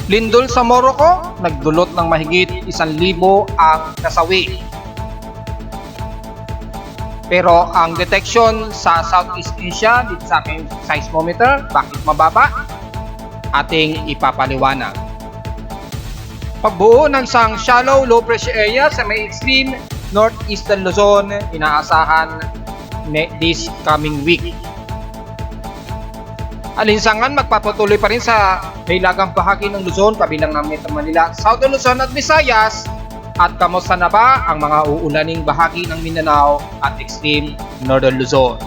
Lindol sa Morocco, nagdulot ng mahigit 1,000 ang nasawi. Pero ang detection sa Southeast Asia dito sa aking seismometer, bakit mababa? Ating ipapaliwanag. Pagbuo ng isang shallow low pressure area sa may extreme northeastern Luzon, inaasahan this coming week. Alinsangan magpapatuloy pa rin sa hilagang bahagi ng Luzon, kabilang ng Metro Manila, Southern Luzon at Visayas. At kamusta na ba ang mga uulaning bahagi ng Mindanao at extreme Northern Luzon?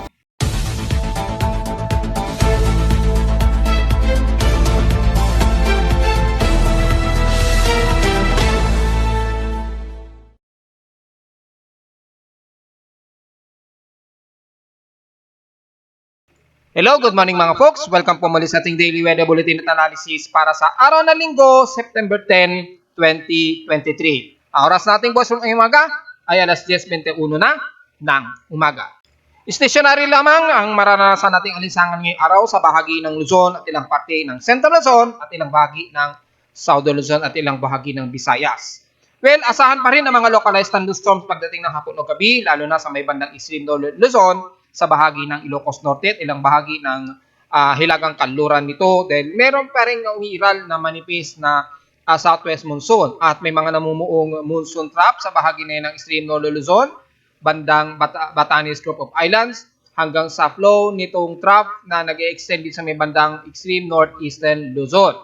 Hello, good morning mga folks. Welcome po muli sa ating Daily Weather Bulletin at Analysis para sa araw na linggo, September 10, 2023. Ang oras nating boss ng umaga ay alas 10:21 na ng umaga. Stationary lamang ang maranasan nating alinsangan ngayong araw sa bahagi ng Luzon at ilang parte ng Central Luzon at ilang bahagi ng Southern Luzon at ilang bahagi ng Visayas. Well, asahan pa rin ang mga localized thunderstorms pagdating ng hapon o gabi, lalo na sa may bandang extreme Luzon, sa bahagi ng Ilocos Norte at ilang bahagi ng hilagang kanluran nito dahil meron pa rin umiiral na manipis na southwest monsoon at may mga namumuong monsoon trap sa bahagi na yun ng extreme Northern Luzon, bandang Batanes Group of Islands hanggang sa flow nitong trap na nag-extend din sa may bandang extreme northeastern Luzon.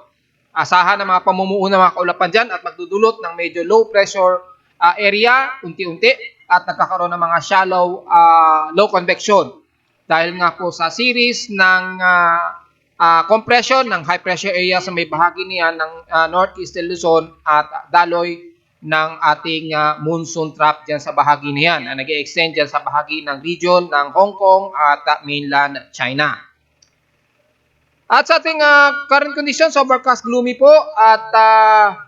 Asahan ng mga pamumuo ng mga kaulapan dyan at magdudulot ng medyo low pressure area unti-unti at nagkakaroon ng mga shallow low convection dahil nga po sa series ng compression ng high pressure area sa may bahagi niyan ng northeastern Luzon at daloy ng ating monsoon trap dyan sa bahagi niyan na nag-extend dyan sa bahagi ng region ng Hong Kong at mainland China. At sa ating current conditions, overcast, gloomy po at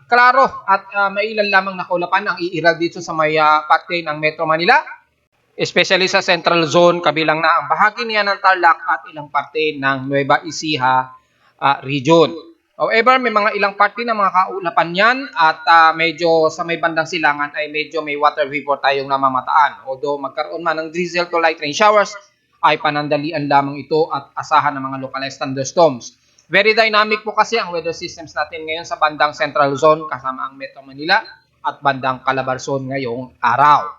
klaro at mailan lamang na kaulapan ang iiral dito sa may parte ng Metro Manila, especially sa Central Zone, kabilang na ang bahagi niya ng Tarlac at ilang parte ng Nueva Ecija region. However, may mga ilang parte ng mga kaulapan yan at medyo sa may bandang silangan ay medyo may water vapor tayong namamataan. Although magkaroon man ng drizzle to light rain showers, ay panandalian lamang ito at asahan ng mga localized thunderstorms. Very dynamic po kasi ang weather systems natin ngayon sa bandang Central Luzon kasama ang Metro Manila at bandang Calabarzon ngayong araw.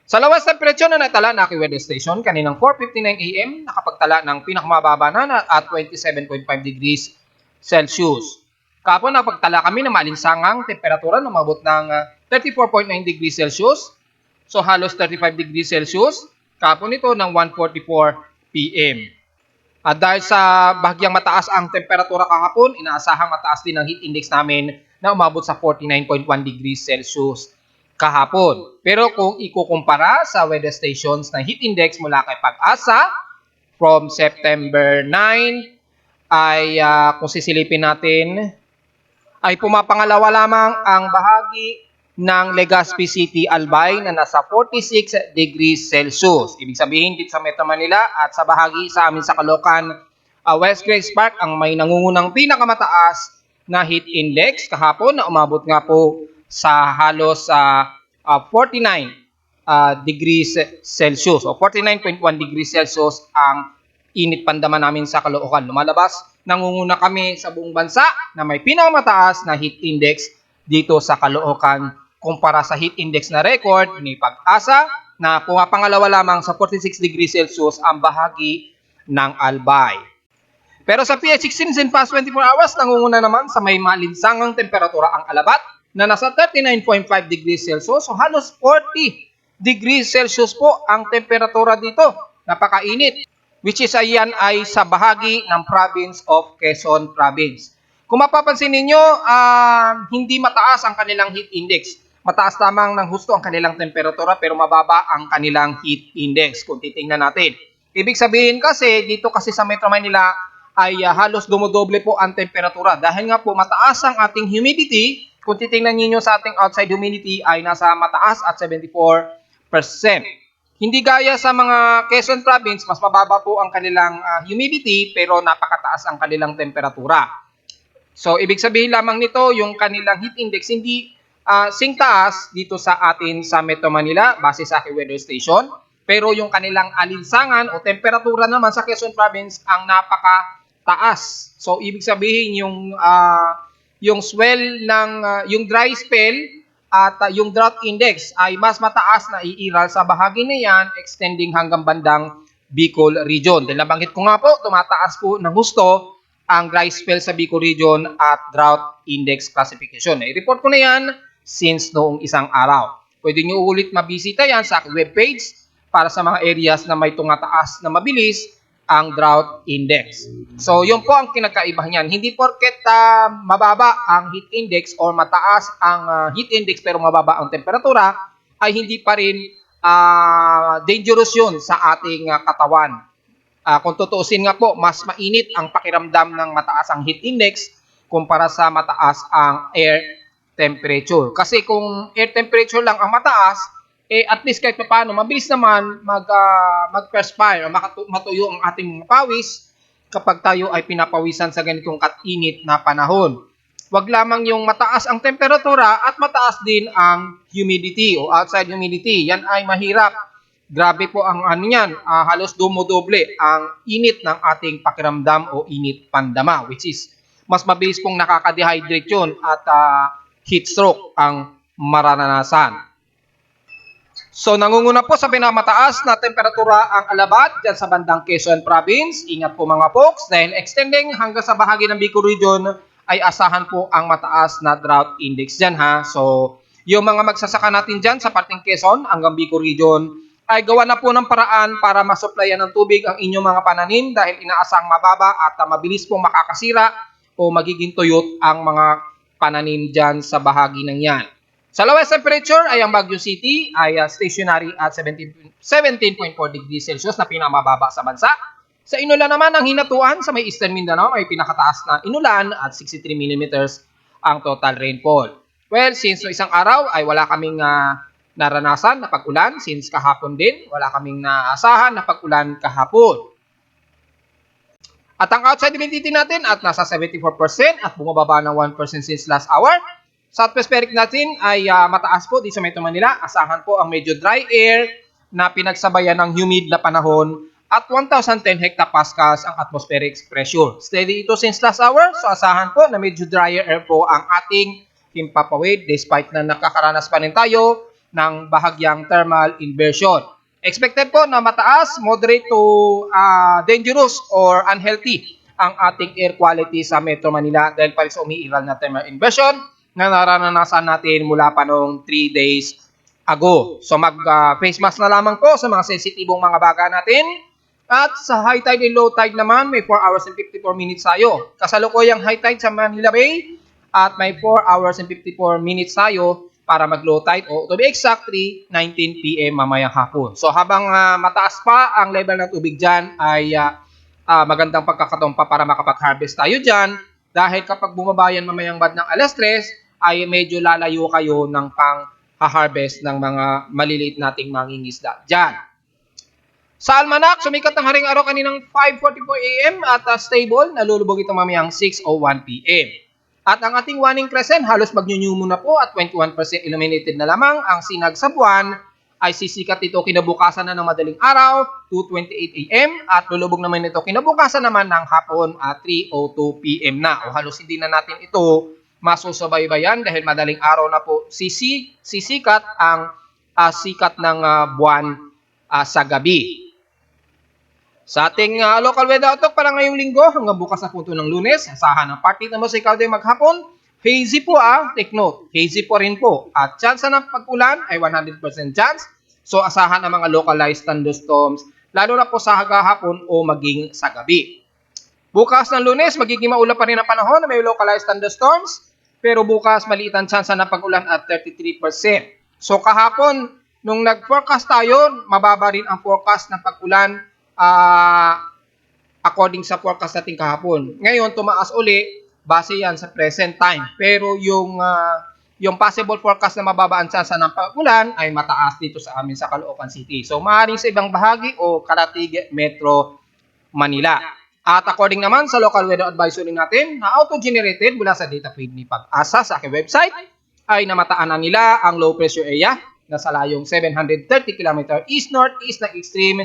Sa lawas temperature na natala na aking weather station, kaninang 4:59 AM, nakapagtala ng pinakamababa na at 27.5 degrees Celsius. Kapon napagtala kami ng malinsangang temperatura na umabot ng 34.9 degrees Celsius, so halos 35 degrees Celsius. Kapon ito ng 1:44 PM. At dahil sa bahagyang mataas ang temperatura kahapon, inaasahang mataas din ang heat index namin na umabot sa 49.1 degrees Celsius kahapon. Pero kung ikukumpara sa weather stations na heat index mula kay Pag-asa, from September 9, ay kung sisilipin natin, ay pumapangalawa lamang ang bahagi ng Legazpi City, Albay na nasa 46 degrees Celsius. Ibig sabihin dito sa Metro Manila at sa bahagi sa amin sa Caloocan, West Grace Park ang may nangungunang pinakamataas na heat index kahapon na umabot nga po sa halos 49 degrees Celsius o 49.1 degrees Celsius ang init pandaman namin sa Caloocan. Lumalabas, nangunguna kami sa buong bansa na may pinakamataas na heat index dito sa Caloocan kumpara sa heat index na record ni Pag-asa na pumapangalawa lamang sa 46 degrees Celsius ang bahagi ng Albay. Pero sa PH16 in past 24 hours, nangunguna naman sa may malinsangang temperatura ang Alabat na nasa 39.5 degrees Celsius, so halos 40 degrees Celsius po ang temperatura dito. Napakainit, which is ayan ay sa bahagi ng province of Quezon Province. Kung mapapansin ninyo, hindi mataas ang kanilang heat index. Mataas lamang ng husto ang kanilang temperatura pero mababa ang kanilang heat index kung titingnan natin. Ibig sabihin kasi, dito kasi sa Metro Manila ay halos dumodoble po ang temperatura. Dahil nga po mataas ang ating humidity, kung titingnan niyo sa ating outside humidity ay nasa mataas at 74%. Hindi gaya sa mga Quezon Province, mas mababa po ang kanilang humidity pero napakataas ang kanilang temperatura. So, ibig sabihin lamang nito, yung kanilang heat index hindi sing taas dito sa atin sa Metro Manila base sa aking weather station. Pero yung kanilang alinsangan o temperatura naman sa Quezon Province ang napakataas. So, ibig sabihin yung swell ng yung dry spell at yung drought index ay mas mataas na iiral sa bahagi na yan extending hanggang bandang Bicol region. Dahil nabanggit ko nga po, tumataas po ng husto ang dry spell sa Bicol region at drought index classification. I-report ko na yan since noong isang araw. Pwede nyo ulit mabisita yan sa aking webpage para sa mga areas na may tumataas na mabilis ang drought index. So, yun po ang kinakaibahan niyan. Hindi porket mababa ang heat index or mataas ang heat index pero mababa ang temperatura, ay hindi pa rin dangerous yun sa ating katawan. Kung tutuusin nga po, mas mainit ang pakiramdam ng mataas ang heat index kumpara sa mataas ang air temperature. Kasi kung air temperature lang ang mataas, at least kahit paano, mabilis naman mag-perspire, matuyo ang ating mga pawis kapag tayo ay pinapawisan sa ganitong kainit na panahon. Huwag lamang yung mataas ang temperatura at mataas din ang humidity o outside humidity. Yan ay mahirap. Grabe po ang ano yan, halos dumodoble ang init ng ating pakiramdam o init pandama, which is mas mabilis pong nakaka-dehydrate yun at heat stroke ang mararanasan. So, nangunguna po sa pinamataas na temperatura ang Alabat dyan sa bandang Quezon Province. Ingat po mga folks dahil extending hanggang sa bahagi ng Bicol Region ay asahan po ang mataas na drought index dyan ha. So, yung mga magsasaka natin dyan sa parting Quezon hanggang Bicol Region ay gawa na po ng paraan para masuplayan ng tubig ang inyong mga pananim dahil inaasang mababa at mabilis pong makakasira o magiging tuyot ang mga pananim dyan sa bahagi ng yan. Sa lowest temperature ay ang Baguio City ay stationary at 17.4 degrees Celsius na pinamababa sa bansa. Sa inulan naman ang hinatuan sa may Eastern Mindanao ay pinakataas na inulan at 63 millimeters ang total rainfall. Well, since no isang araw ay wala kaming naranasan na pag-ulan, since kahapon din wala kaming naasahan na pag-ulan kahapon. At ang outside humidity natin at nasa 74% at bumababa ng 1% since last hour. Sa atmospheric natin ay mataas po dito sa Metro Manila. Asahan po ang medyo dry air na pinagsabayan ng humid na panahon at 1,010 hectopascals ang atmospheric pressure. Steady ito since last hour. So asahan po na medyo drier air po ang ating himpapawid despite na nakakaranas pa rin tayo ng bahagyang thermal inversion. Expected po na mataas, moderate to dangerous or unhealthy ang ating air quality sa Metro Manila dahil pa rin sa umiiral na thermal inversion na naranasan natin mula pa noong 3 days ago. So mag-face mask na lamang po sa mga sensitibong mga baga natin. At sa high tide and low tide naman, may 4 hours and 54 minutes tayo. Kasalukuyang high tide sa Manila Bay at may 4 hours and 54 minutes tayo para mag-low tide o to be exact 3:19 p.m. mamayang hapon. So habang mataas pa ang level ng tubig dyan ay magandang pagkakataon pa para makapag-harvest tayo dyan dahil kapag bumaba yan mamayang bad ng alas 3 ay medyo lalayo kayo ng pang-harvest ng mga maliliit nating mangingisda dyan. Sa Almanac, sumikat ang haring araw kaninang 5:44 a.m. at stable, nalulubog ito mamayang 6:01 p.m. At ang ating waning crescent, halos mag-new na po at 21% illuminated na lamang. Ang sinag sa buwan ay sisikat ito kinabukasan na ng madaling araw, 2:28 a.m. at lulubog naman ito kinabukasan naman ng hapon at 3:02 p.m. na. O halos hindi na natin ito masusubaybayan dahil madaling araw na po sisikat ang sikat ng buwan sa gabi. Sa ating local weather outlook para ngayong linggo hanggang bukas na punto ng Lunes, asahan ang partita mo sa ikaw din maghapon. Hazy po take note, hazy po rin po. At chance ng pag-ulan ay 100% chance. So asahan ang mga localized thunderstorms lalo na po sa hapon o maging sa gabi. Bukas ng Lunes, magiging maulap pa rin ang panahon na may localized thunderstorms. Pero bukas, maliit ang chance ng pag-ulan at 33%. So kahapon, nung nag-forecast tayo, mababa rin ang forecast ng pag-ulan according sa forecast natin kahapon. Ngayon, tumaas uli, base yan sa present time. Pero yung possible forecast na mababa ang chance ng pag-ulan ay mataas dito sa amin sa Caloocan City. So maaaring sa ibang bahagi o Karatig, Metro Manila. At according naman sa local weather advisory natin na auto-generated mula sa data feed ni Pag-asa sa aking website, ay namataanan nila ang low pressure area na sa layong 730 km east-northeast ng extreme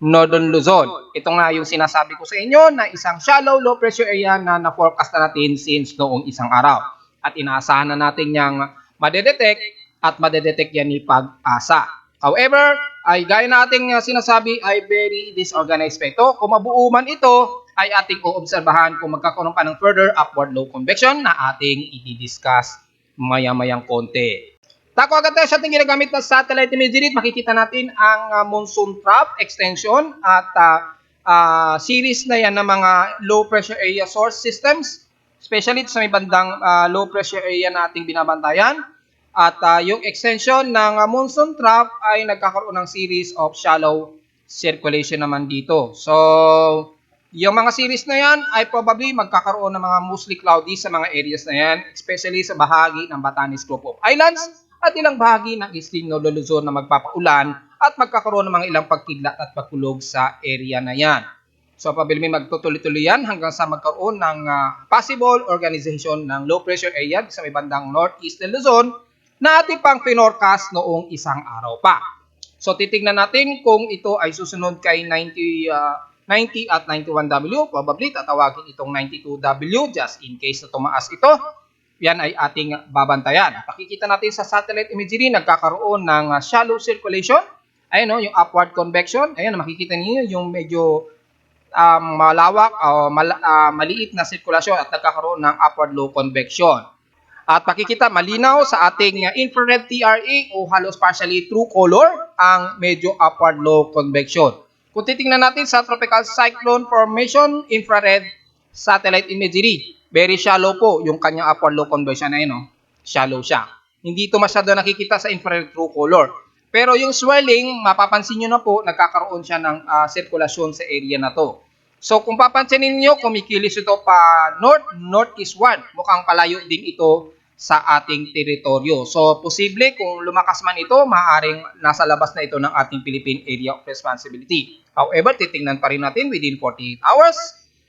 Northern Luzon. Ito nga yung sinasabi ko sa inyo na isang shallow low pressure area na na-forecast na natin since noong isang araw. At inaasahan na natin niyang madedetect at madedetect yan ni Pag-asa. However, ay gaya nating sinasabi ay very disorganized pa ito. Kung mabuo man ito, ay ating uobserbahan kung magkakaroon pa ng further upward low convection na ating i-discuss maya-mayang konti. Tako agad tayo sa ating ginagamit na satellite imagery. Makikita natin ang monsoon trough extension at series na yan ng mga low pressure area source systems. Especially sa may bandang low pressure area na ating binabantayan. At yung extension ng monsoon trough ay nagkakaroon ng series of shallow circulation naman dito. So, yung mga series na yan ay probably magkakaroon ng mga mostly cloudy sa mga areas na yan, especially sa bahagi ng Batanes Group of Islands at ilang bahagi ng Eastern Northern Luzon na magpapaulan at magkakaroon ng mga ilang pagkidlat at pagkulog sa area na yan. So, probably may magtutuloy-tuloy yan hanggang sa magkaroon ng possible organization ng low pressure area sa may bandang Northeastern Luzon na ating pang pinorcast noong isang araw pa. So, titignan natin kung ito ay susunod kay 90 at 91W. Probably tatawagin itong 92W just in case na tumaas ito. Yan ay ating babantayan. Pakikita natin sa satellite imagery, nagkakaroon ng shallow circulation. Ayan o, yung upward convection. Ayan, makikita niyo yung medyo malawak o maliit na sirkulasyon at nagkakaroon ng upward low convection. At makikita malinaw sa ating infrared TRA o halos partially true color ang medyo upward low convection. Kung titingnan natin sa tropical cyclone formation infrared satellite imagery, very shallow po yung kanyang upward low convection na yun. Shallow siya. Hindi ito masyado nakikita sa infrared true color. Pero yung swelling, mapapansin nyo na po, nagkakaroon siya ng sirkulasyon sa area na to. So kung papansinin niyo, kumikilos ito pa northeastward. Mukhang palayo din ito sa ating teritoryo. So posible kung lumakas man ito, maaaring nasa labas na ito ng ating Philippine Area of Responsibility. However, titingnan pa rin natin within 48 hours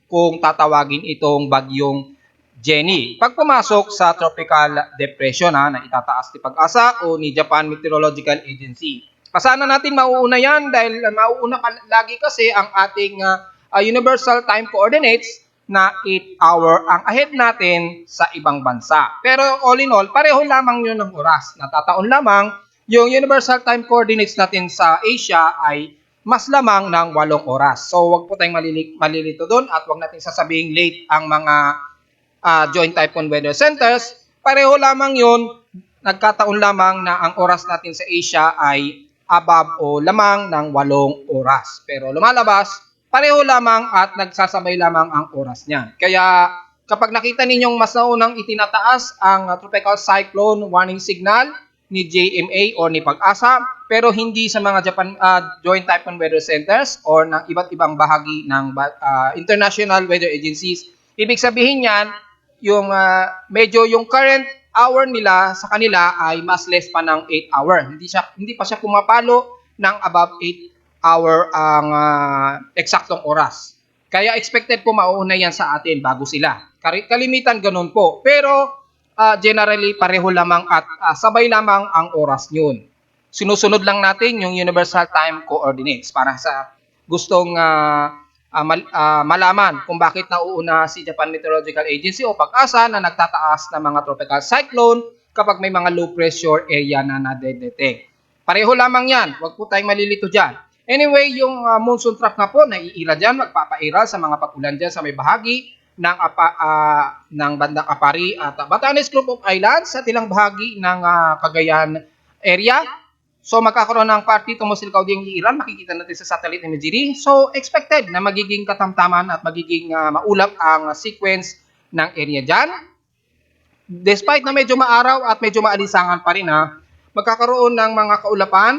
kung tatawagin itong bagyong Jenny. Pag pumasok sa tropical depression na itataas ni Pag-asa o ni Japan Meteorological Agency. Pasanan natin mauuna yan dahil mauuna lagi kasi ang ating universal time coordinates na 8 hour ang ahead natin sa ibang bansa. Pero all in all, pareho lamang yun ng oras. Natataon lamang yung universal time coordinates natin sa Asia ay mas lamang ng 8 oras. So wag po tayong malilito doon at wag natin sasabing late ang mga Joint Typhoon Weather Centers. Pareho lamang yun, nagkataon lamang na ang oras natin sa Asia ay above o lamang ng 8 oras. Pero lumalabas, pareho lamang at nagsasabay lamang ang oras niyan. Kaya kapag nakita ninyong mas naunang itinataas ang tropical cyclone warning signal ni JMA o ni Pag-asa, pero hindi sa mga Joint Typhoon Weather Centers or ng iba't ibang bahagi ng international weather agencies, ibig sabihin yan, yung medyo yung current hour nila sa kanila ay mas less pa ng 8 hour. Hindi pa siya pumapalo ng above 8 hour ang eksaktong oras. Kaya expected po mauuna yan sa atin bago sila. Kalimitan ganun po. Pero generally pareho lamang at sabay lamang ang oras yun. Sinusunod lang natin yung universal time coordinates para sa gustong malaman kung bakit nauuna si Japan Meteorological Agency o Pag-asa na nagtataas ng mga tropical cyclone kapag may mga low pressure area na nadedetect. Pareho lamang yan. Huwag po tayong malilito dyan. Anyway, yung monsoon trough nga po, naiira dyan, magpapaira sa mga pag-ulan dyan sa may bahagi ng bandang Apari at Batanes Group of Islands at ilang bahagi ng Cagayan area. So magkakaroon ng party tumusilkaw din yung Iran, makikita natin sa satellite imagery. So expected na magiging katamtaman at magiging maulap ang sequence ng area dyan. Despite na medyo maaraw at medyo maalisangan pa rin magkakaroon ng mga kaulapan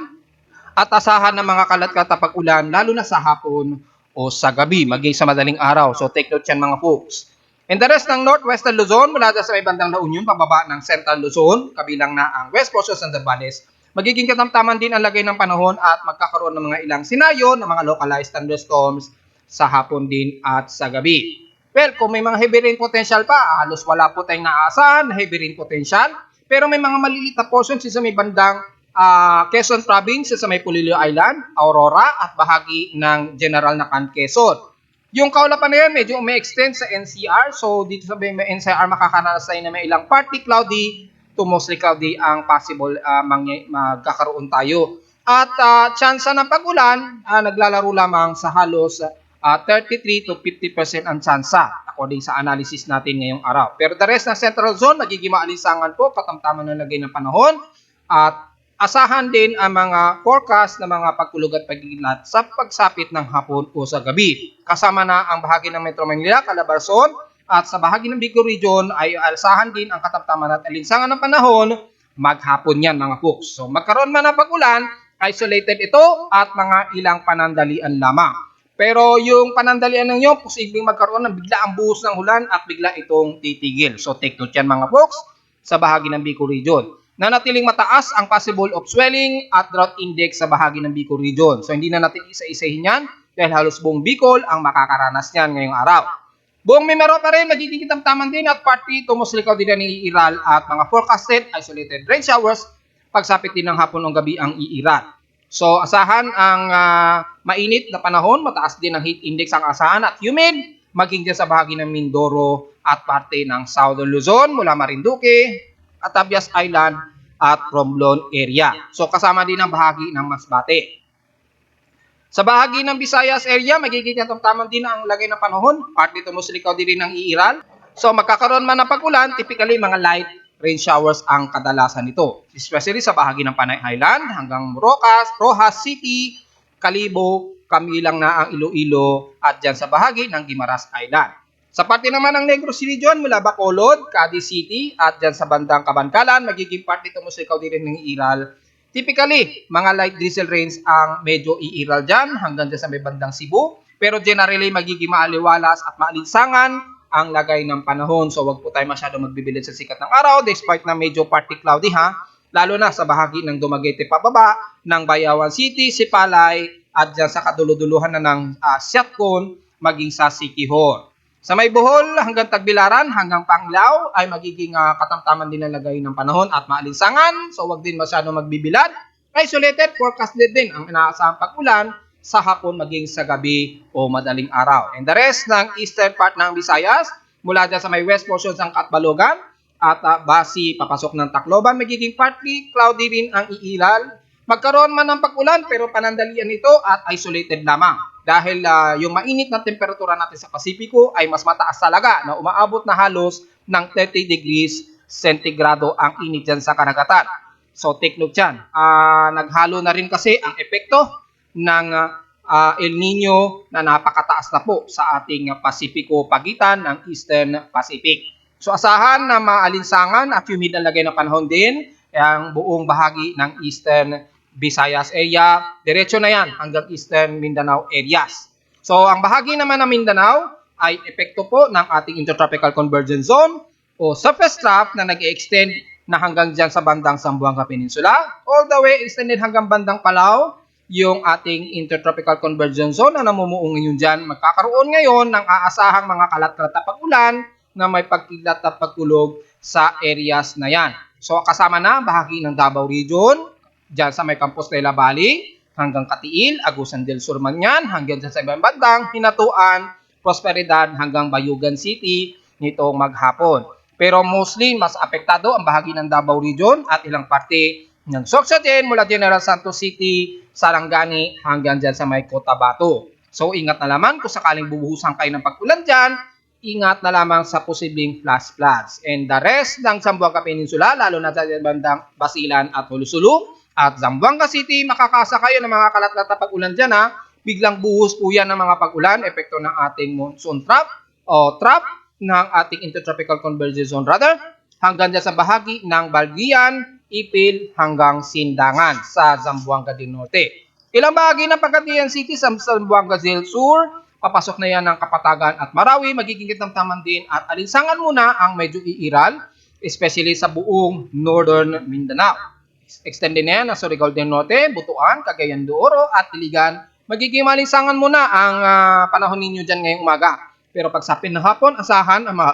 at asahan ng mga kalat-katapag ulan lalo na sa hapon o sa gabi, maging sa madaling araw. So take note yan mga folks. And the rest ng Northwestern Luzon, mula sa may bandang La Union, pababa ng Central Luzon, kabilang na ang West Portions and Zambales, magiging katamtaman din ang lagay ng panahon at magkakaroon ng mga ilang senaryo ng mga localized thunderstorms sa hapon din at sa gabi. Well, kung may mga heavy rain potential pa, halos wala po tayong naasahan na heavy rain potential. Pero may mga maliliit na portions sa may bandang Quezon Province, sa may Pulilio Island, Aurora at bahagi ng General Nacan, Quezon. Yung kaulapan na yan, medyo may extend sa NCR. So, dito sa may NCR, makakaranas tayo na may ilang partly cloudy to mostly cloudy ang possible magkakaroon tayo. At tsansa ng pag-ulan, naglalaro lamang sa halos 33 to 50% ang tsansa according sa analysis natin ngayong araw. Pero the rest ng Central Zone, magiging maalinsangan po, katamtaman ng lagay ng panahon. At asahan din ang mga forecast ng mga pagkulog at pag-iingat sa pagsapit ng hapon o sa gabi. Kasama na ang bahagi ng Metro Manila, Calabarzon, at sa bahagi ng Bicol Region ay asahan din ang katamtaman at alinsangan ng panahon maghapon yan mga folks. So magkaroon man ng pag-ulan, isolated ito at mga ilang panandalian lamang. Pero yung panandalian ng nyo, posibleng magkaroon ng bigla ang buhos ng ulan at bigla itong titigil. So take note yan mga folks sa bahagi ng Bicol Region. Nanatiling mataas ang possible of swelling at drought index sa bahagi ng Bicol Region. So hindi na natin isa-isahin yan dahil halos buong Bicol ang makakaranas yan ngayong araw. Buong Mimaropa pa rin, magiging kitamtaman din at partly tumuslikao din ng iiral at mga forecasted isolated rain showers pagsapit din ng hapon o gabi ang iiral. So asahan ang mainit na panahon, mataas din ang heat index ang asahan at humid, maging dyan sa bahagi ng Mindoro at parte ng Southern Luzon mula Marinduque, Atabias Island at Romblon area. So kasama din ang bahagi ng Masbate. Sa bahagi ng Visayas area, magiging katamtaman din ang lagay ng panahon, partly tumuslikao din ng iiral. So magkakaroon man ng pag-ulan, typically mga light rain showers ang kadalasan nito, especially sa bahagi ng Panay Island hanggang Rojas City, Calibo, kamilang na ang Iloilo at dyan sa bahagi ng Guimaras Island. Sa parte naman ng Negros Region mula Bacolod, Cadiz City at dyan sa bandang Kabankalan, magiging partly tumusikaw din ng iiral. Typically, mga light drizzle rains ang medyo iiral dyan hanggang dyan sa may bandang Cebu, pero generally magiging maaliwalas at maalinsangan ang lagay ng panahon. So wag po tayo masyado magbibilid sa sikat ng araw despite na medyo partly cloudy lalo na sa bahagi ng Dumaguete pababa, ng Bayawan City, Sipalay at dyan sa kaduluduluhan na ng Siatcon maging sa Siquijor. Sa may Bohol hanggang Tagbilaran hanggang Panglao ay magiging katamtaman din ang lagay ng panahon at maalinsangan. So wag din masyado magbibilad. Isolated, forecasted din ang inaasahang pag-ulan sa hapon maging sa gabi o madaling araw. And the rest ng eastern part ng Visayas, mula dyan sa may west portions ng Katbalogan at Basi, papasok ng Tacloban, magiging partly cloudy rin ang iilal. Magkaroon man ng pag-ulan pero panandalian ito at isolated lamang. Dahil yung mainit na temperatura natin sa Pasipiko ay mas mataas talaga na umaabot na halos ng 30 degrees centigrado ang init dyan sa karagatan. So take note dyan. Naghalo na rin kasi ang epekto ng El Nino na napakataas na po sa ating Pasipiko pagitan ng Eastern Pacific. So asahan na maalinsangan at humid ang lagay ng panahon din ang buong bahagi ng Eastern Visayas area. Diretso na yan hanggang Eastern Mindanao areas. So ang bahagi naman ng Mindanao ay epekto po ng ating Intertropical Convergence Zone o surface trough na nag-extend na hanggang dyan sa bandang Zamboanga Peninsula, all the way extended hanggang bandang Palau, yung ating Intertropical Convergence Zone na namumuo ngayon dyan. Magkakaroon ngayon ng aasahang mga kalat-kalat na pag-ulan na may pagkilat at pagkulog sa areas na yan. So kasama na bahagi ng Davao Region, dyan sa may Compostela Valley, hanggang Katiil, Agusan del Sur man yan, hanggang sa ibang bandang Hinatuan, Prosperidad, hanggang Bayugan City nitong maghapon. Pero mostly, mas apektado ang bahagi ng Davao Region at ilang parte ng Sorsogon mula General Santos City, Sarangani hanggang dyan sa may Cotabato. So ingat na lamang kung sakaling bubuhusan kayo ng pag-ulan dyan, ingat na lamang sa posibleng flash floods. And the rest ng Zamboanga Peninsula, lalo na sa bandang Basilan at Hulusulu at Zamboanga City, makakasa kayo ng mga kalat-kalat na pag-ulan dyan Biglang buhos po yan ng mga pag-ulan, epekto ng ating monsoon trap o trap ng ating Intertropical Convergence Zone hanggang dyan sa bahagi ng Balgian, Ipil hanggang Sindangan sa Zamboanga del Norte. Ilang bahagi ng Pagadian City sa Zamboanga del Sur, papasok na yan ng Kapatagan at Marawi, magiging kitamtaman din at alinsangan muna ang medyo iiral, especially sa buong Northern Mindanao. Extended na yan ng Surigao del Norte, Butuan, Cagayan de Oro at Iligan, magiging malinsangan muna ang panahon ninyo dyan ngayong umaga. Pero pag sa pinahapon, asahan ang mga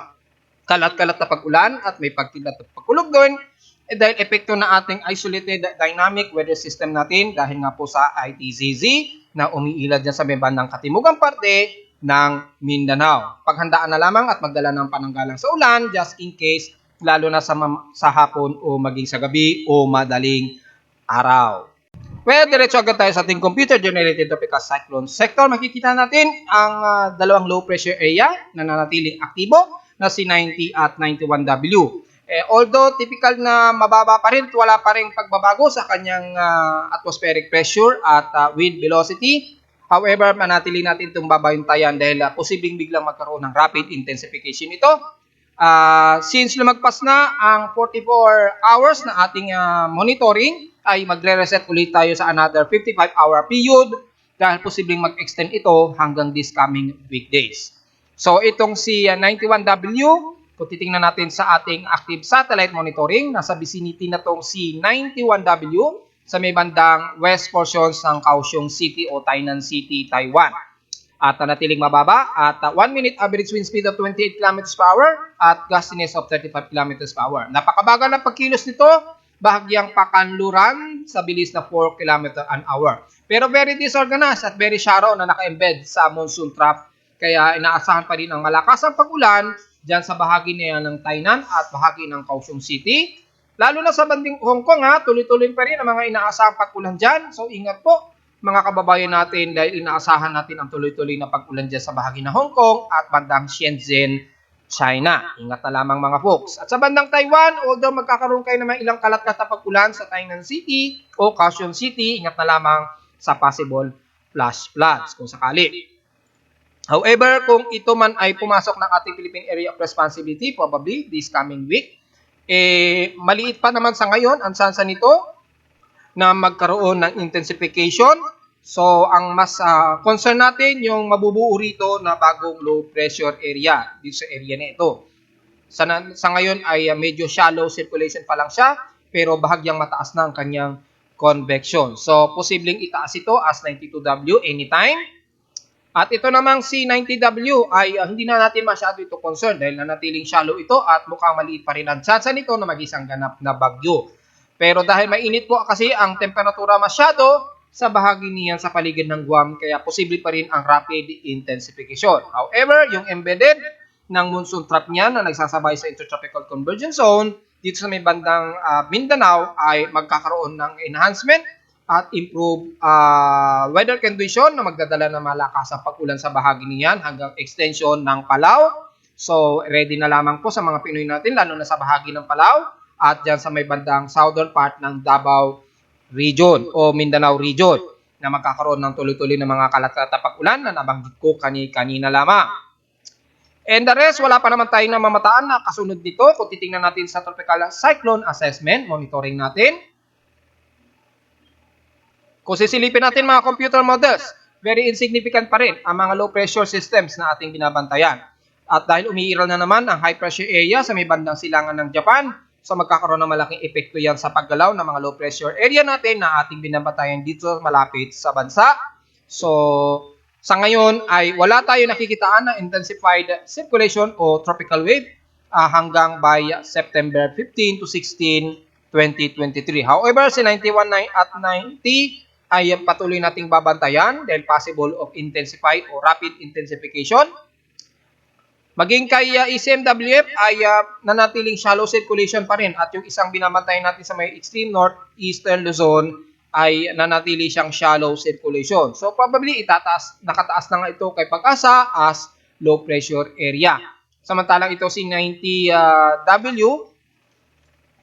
kalat-kalat na pag-ulan at may pagkilat at pagkulog doon dahil epekto na ating isolated dynamic weather system natin dahil nga po sa ITZZ na umiilad dyan sa may bandang katimugang parte ng Mindanao. Paghandaan na lamang at magdala ng pananggalang sa ulan just in case lalo na sa hapon o maging sa gabi o madaling araw. Well, diretso agad tayo sa ating computer-generated tropical cyclone sector. Makikita natin ang dalawang low pressure area na nanatiling aktibo na si 90 at 91W. Although typical na mababa pa rin, wala pa rin pagbabago sa kanyang atmospheric pressure at wind velocity. However, manatili natin itong babayuntayan dahil posibleng biglang magkaroon ng rapid intensification ito. Since lumagpas na ang 44 hours na ating monitoring, ay magre-reset ulit tayo sa another 55-hour period dahil posibleng mag-extend ito hanggang this coming weekdays. So itong si 91W, kung titingnan natin sa ating active satellite monitoring, nasa vicinity na itong si 91W sa may bandang west portions ng Kaohsiung City o Tainan City, Taiwan. At nanatiling mababa at 1 minute average wind speed of 28 km per hour at gustiness of 35 km per hour. Napakabagal ng pagkilos nito, bahagyang pakanluran sa bilis na 4 km an hour. Pero very disorganized at very shallow na naka-embed sa monsoon trap. Kaya inaasahan pa rin ang malakasang pag-ulan dyan sa bahagi na yan ng Tainan at bahagi ng Kaohsiung City. Lalo na sa banding Hong Kong, tuloy-tuloy pa rin ang mga inaasahang pag-ulan dyan. So ingat po mga kababayan natin dahil inaasahan natin ang tuloy-tuloy na pag-ulan dyan sa bahagi ng Hong Kong at bandang Shenzhen, China. Ingat na lamang mga folks. At sa bandang Taiwan, although magkakaroon kayo ng ilang kalat-kalat na pag-ulan sa Tainan City o Kaohsiung City, ingat na lamang sa possible flash floods kung sakali. However, kung ito man ay pumasok ng ating Philippine Area of Responsibility, probably this coming week, maliit pa naman sa ngayon ang sansa nito na magkaroon ng intensification. So, ang mas concern natin yung mabubuo rito na bagong low pressure area dito sa area na ito. Sa ngayon ay medyo shallow circulation pa lang siya, pero bahagyang mataas na ang kanyang convection. So, posibleng itaas ito as 92W anytime. At ito namang si 90W ay hindi na natin masyado ito concern dahil nanatiling shallow ito at mukhang maliit pa rin ang tsansa nito na mag-isang ganap na bagyo. Pero dahil mainit po kasi ang temperatura masyado sa bahagi niyan sa paligid ng Guam, kaya posible pa rin ang rapid intensification. However, yung embedded ng monsoon trap niya na nagsasabay sa intertropical convergence zone dito sa may bandang Mindanao ay magkakaroon ng enhancement at improve weather condition na magdadala ng malakas ang pag-ulan sa bahagi niyan hanggang extension ng Palau. So, ready na lamang po sa mga Pinoy natin, lalo na sa bahagi ng Palau at dyan sa may bandang southern part ng Davao region o Mindanao region na magkakaroon ng tuloy-tuloy ng mga kalat-kalat na pag-ulan na nabanggit ko kanina lamang. And the rest, wala pa naman tayong namamataan na kasunod nito kung titingnan natin sa tropical cyclone assessment, monitoring natin. Kung sisilipin natin mga computer models, very insignificant pa rin ang mga low pressure systems na ating binabantayan. At dahil umiiral na naman ang high pressure area sa may bandang silangan ng Japan, so magkakaroon ng malaking epekto yan sa paggalaw ng mga low pressure area natin na ating binabantayan dito malapit sa bansa. So, sa ngayon ay wala tayo nakikitaan ng intensified circulation o tropical wave hanggang by September 15 to 16, 2023. However, si 91 at 90 ay patuloy nating babantayan dahil possible of intensified o rapid intensification. Maging kay ECMWF ay nanatiling shallow circulation pa rin at yung isang binabantayan natin sa may extreme northeastern Luzon ay nanatili siyang shallow circulation. So probably nakataas na nga ito kay Pag-asa as low pressure area. Samantalang ito si 90W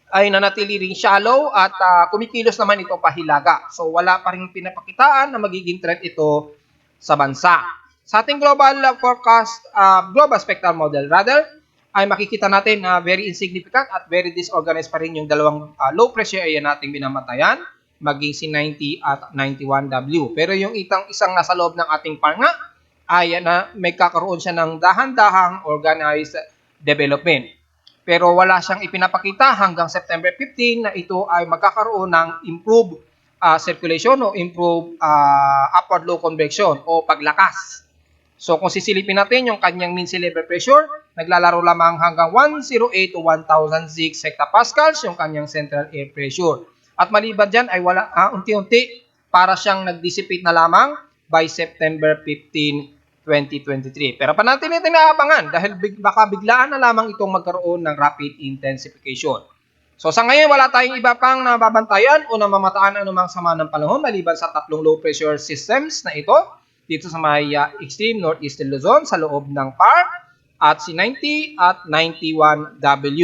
ay nanatili rin shallow at kumikilos naman ito pahilaga. So wala pa rin pinapakitaan na magiging threat ito sa bansa. Sa ating global forecast, global spectral model rather, ay makikita natin na very insignificant at very disorganized pa rin yung dalawang low pressure area nating binamatayan, maging si 90 at 91W. Pero yung isang nasa loob ng ating panga ay may kakaroon siya ng dahan-dahang organized development. Pero wala siyang ipinapakita hanggang September 15 na ito ay magkakaroon ng improved circulation o improve upward low convection o paglakas. So kung sisilipin natin yung kanyang mean sea level pressure, naglalaro lamang hanggang 108 to 1006 hectopascals yung kanyang central air pressure. At maliban dyan ay wala, unti-unti para siyang nag-dissipate na lamang by September 15, 2023. Pero pa natin ito inaabangan dahil baka biglaan na lamang itong magkaroon ng rapid intensification. So sa ngayon wala tayong iba pang nababantayan o namamataan anumang sama ng panahon maliban sa tatlong low pressure systems na ito dito sa may extreme northeastern Luzon sa loob ng PAR at C90 at 91W.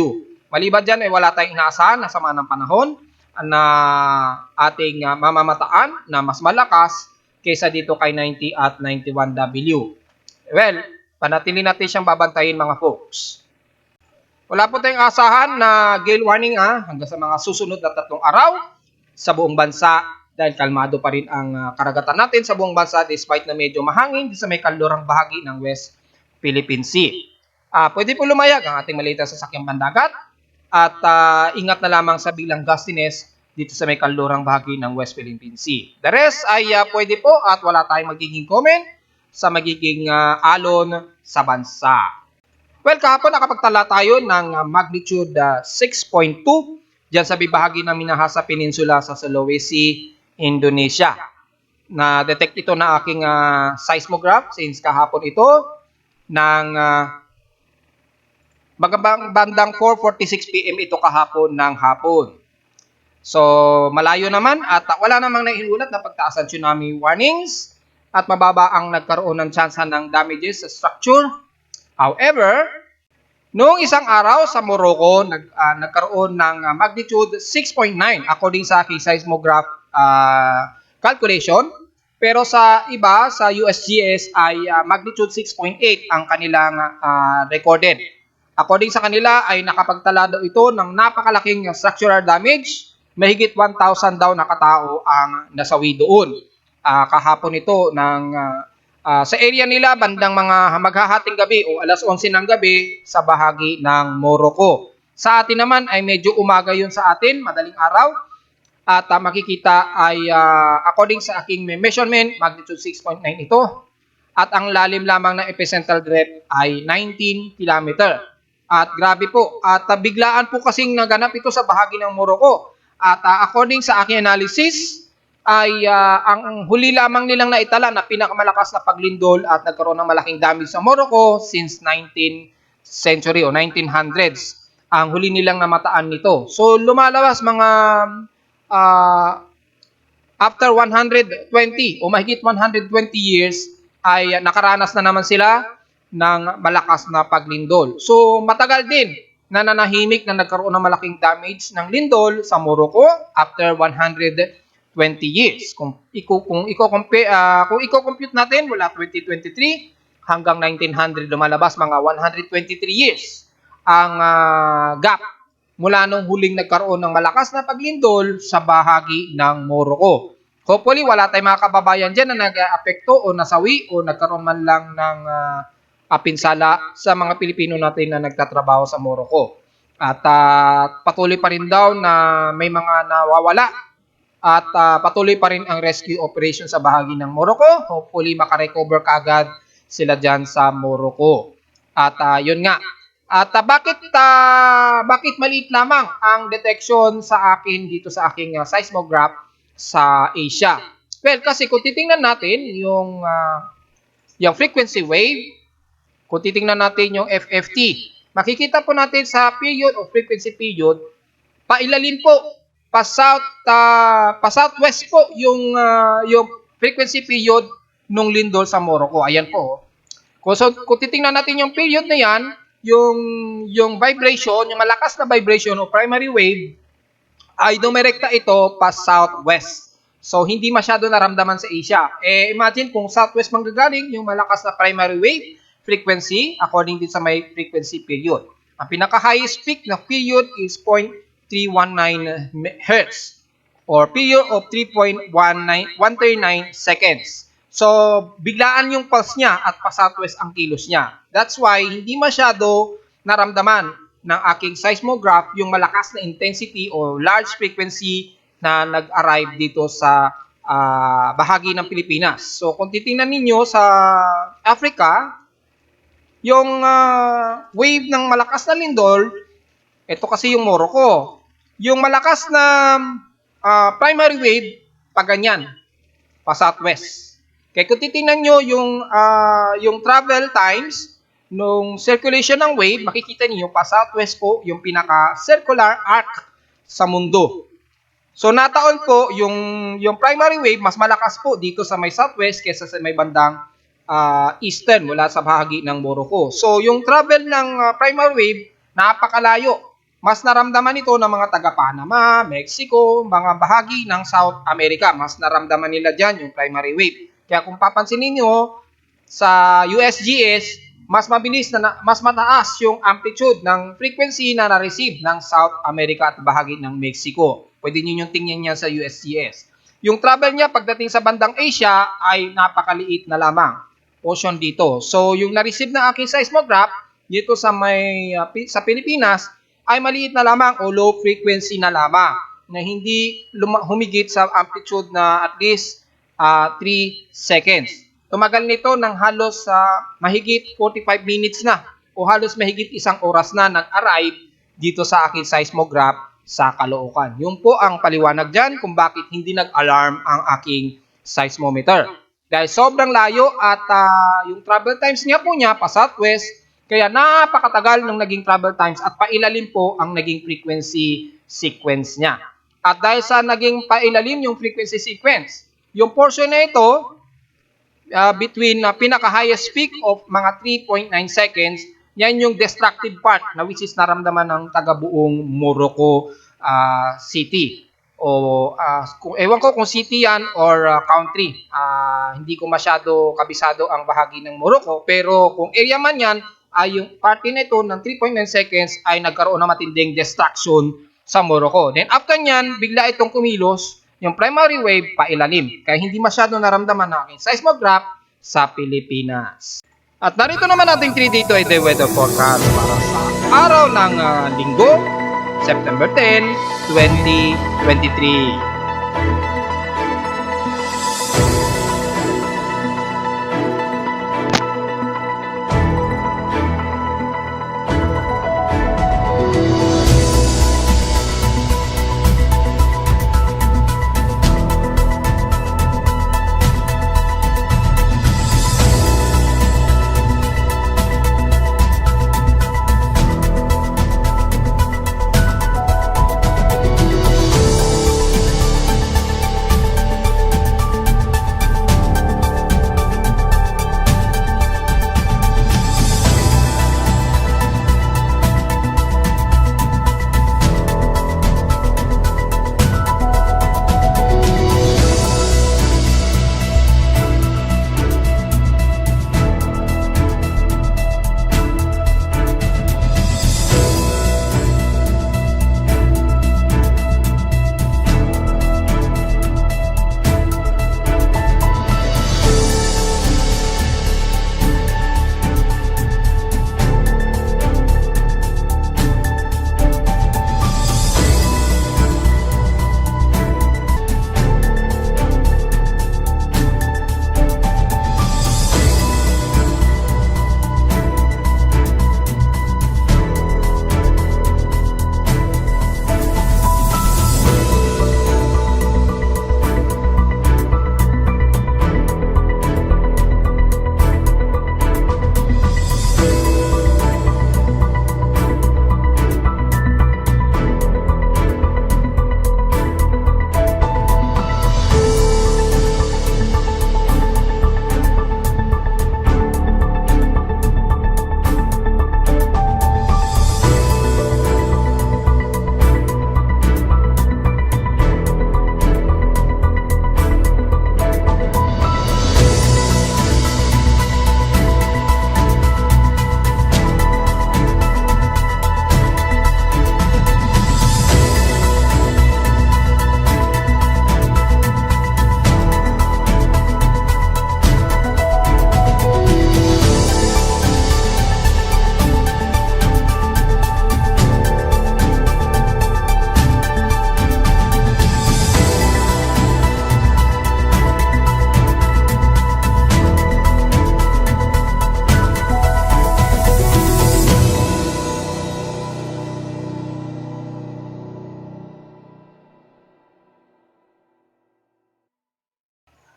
Maliban dyan ay wala tayong inaasahan na sama ng panahon na ating mamamataan na mas malakas kaysa dito kay 90 at 91W. Well, panatili natin siyang babantayin mga folks. Wala po tayong asahan na gale warning hanggang sa mga susunod na 3 araw sa buong bansa dahil kalmado pa rin ang karagatan natin sa buong bansa despite na medyo mahangin sa may kaldurang bahagi ng West Philippine Sea. Pwede po lumayag ang ating maliit na sasakyang pandagat at ingat na lamang sa bilang gustiness dito sa may kaldurang bahagi ng West Philippine Sea. The rest ay pwede po at wala tayong magiging comment sa magiging alon sa bansa. Well, kahapon nakapagtala tayo ng magnitude 6.2 dyan sa bahagi ng Minahasa Peninsula sa Sulawesi, Indonesia. Na-detect ito na aking seismograph since kahapon ito ng bandang 4:46 PM ito kahapon ng hapon. So, malayo naman at wala namang naiulat na pagtaas ng tsunami warnings at mababa ang nagkaroon ng tsansa ng damages sa structure. However, noong isang araw sa Morocco, nagkaroon ng magnitude 6.9 according sa aking seismograph calculation. Pero sa iba, sa USGS ay magnitude 6.8 ang kanilang recorded. According sa kanila ay nakapagtala daw ito ng napakalaking structural damage. Mahigit 1,000 daw na katao ang nasawi doon. Kahapon ito sa area nila bandang mga maghahating gabi o alas 11 ng gabi sa bahagi ng Morocco. Sa atin naman ay medyo umaga yun sa atin, madaling araw. At makikita ay according sa aking measurement, magnitude 6.9 ito. At ang lalim lamang ng epicentral depth ay 19 km. At grabe po, at biglaan po kasing naganap ito sa bahagi ng Morocco. At according sa aking analysis, ay ang huli lamang nilang naitala na pinakamalakas na paglindol at nagkaroon ng malaking damage sa Morocco since 19th century o 1900s. Ang huli nilang namataan nito. So lumalabas mga after 120 o mahigit 120 years ay nakaranas na naman sila ng malakas na paglindol. So matagal din na nanahimik na nagkaroon ng malaking damage ng lindol sa Morocco after 120 years. Kung i-compute natin mula 2023 hanggang 1900 lumalabas mga 123 years ang gap mula nung huling nagkaroon ng malakas na paglindol sa bahagi ng Morocco. Hopefully wala tayong mga kababayan dyan na nag-apekto o nasawi o nagkaroon man lang ng pinsala sa mga Pilipino natin na nagtatrabaho sa Morocco. At patuloy pa rin daw na may mga nawawala at patuloy pa rin ang rescue operation sa bahagi ng Morocco. Hopefully makarecover kaagad sila dyan sa Morocco. At yun nga. At bakit maliit lamang ang detection sa akin dito sa aking seismograph sa Asia? Well, kasi kung titingnan natin yung frequency wave, kung titingnan natin yung FFT, makikita po natin sa period o frequency period, pailalim po, pa-southwest po yung frequency period nung lindol sa Morocco. Ayan po. Kung titingnan natin yung period na yan, yung vibration, yung malakas na vibration o primary wave, ay dumirekta ito pa-southwest. So, hindi masyado naramdaman sa Asia. Imagine kung southwest manggagaling yung malakas na primary wave frequency according din sa may frequency period. Ang pinaka-highest peak na period is 0.319 Hz or period of 3.139 seconds. So, biglaan yung pulse niya at pa-southwest ang kilos niya. That's why hindi masyado naramdaman ng aking seismograph yung malakas na intensity o large frequency na nag-arrive dito sa bahagi ng Pilipinas. So kung titingnan ninyo sa Africa, yung wave ng malakas na lindol, ito kasi yung Morocco. Yung malakas na primary wave, pa ganyan, pa southwest. Kaya kung titingnan nyo yung travel times nung circulation ng wave, makikita niyo pa southwest po yung pinaka-circular arc sa mundo. So nataon po yung primary wave mas malakas po dito sa may southwest kaysa sa may bandang eastern mula sa bahagi ng Morocco. So yung travel ng primary wave napakalayo. Mas naramdaman ito ng mga taga Panama, Mexico, mga bahagi ng South America. Mas naramdaman nila dyan yung primary wave. Kaya kung papansinin niyo sa USGS, mas mabilis mas mataas yung amplitude ng frequency na na-receive ng South America at bahagi ng Mexico. Pwede niyo yung tingnan niya sa USGS. Yung travel niya pagdating sa bandang Asia ay napakaliit na lamang. Ocean dito. So yung na-receive na aking seismograph dito sa sa Pilipinas ay maliit na lamang o low frequency na lamang na hindi humigit sa amplitude na at least 3 seconds. Tumagal nito ng halos mahigit 45 minutes na o halos mahigit 1 oras na nag-arrive dito sa aking seismograph sa Caloocan. Yun po ang paliwanag dyan kung bakit hindi nag-alarm ang aking seismometer. Dahil sobrang layo at yung travel times niya pa southwest, kaya napakatagal ng naging travel times at pailalim po ang naging frequency sequence niya. At dahil sa naging pailalim yung frequency sequence, yung portion na ito, between pinaka-highest peak of mga 3.9 seconds, yan yung destructive part na which is naramdaman ng taga-buong Morocco city. O ewan ko kung city yan or country. Hindi ko masyado kabisado ang bahagi ng Morocco, pero kung area man yan, ay yung party na ito ng 3.9 seconds ay nagkaroon ng matinding destruction sa Morocco. Then after nyan, bigla itong kumilos yung primary wave pailalim. Kaya hindi masyado naramdaman na aking seismograph sa Pilipinas. At narito naman ating 3-day to 8-day weather forecast para sa araw ng linggo, September 10, 2023.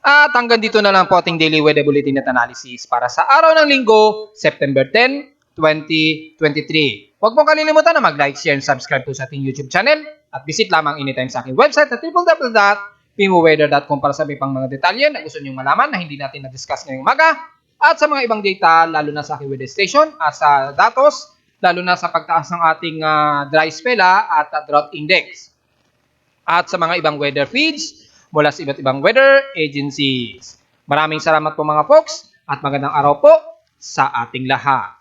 At hanggang dito na lang po ating daily weather bulletin at analysis para sa araw ng linggo, September 10, 2023. Huwag pong kalilimutan na mag-like, share, and subscribe po sa ating YouTube channel at visit lamang anytime sa aking website at www.pimoweather.com para sa may pang mga detalye na gusto niyong malaman na hindi natin na-discuss ngayong umaga at sa mga ibang data lalo na sa aking weather station at sa datos lalo na sa pagtaas ng ating dry spell at drought index at sa mga ibang weather feeds mula sa iba't ibang weather agencies. Maraming salamat po mga folks at magandang araw po sa ating lahat.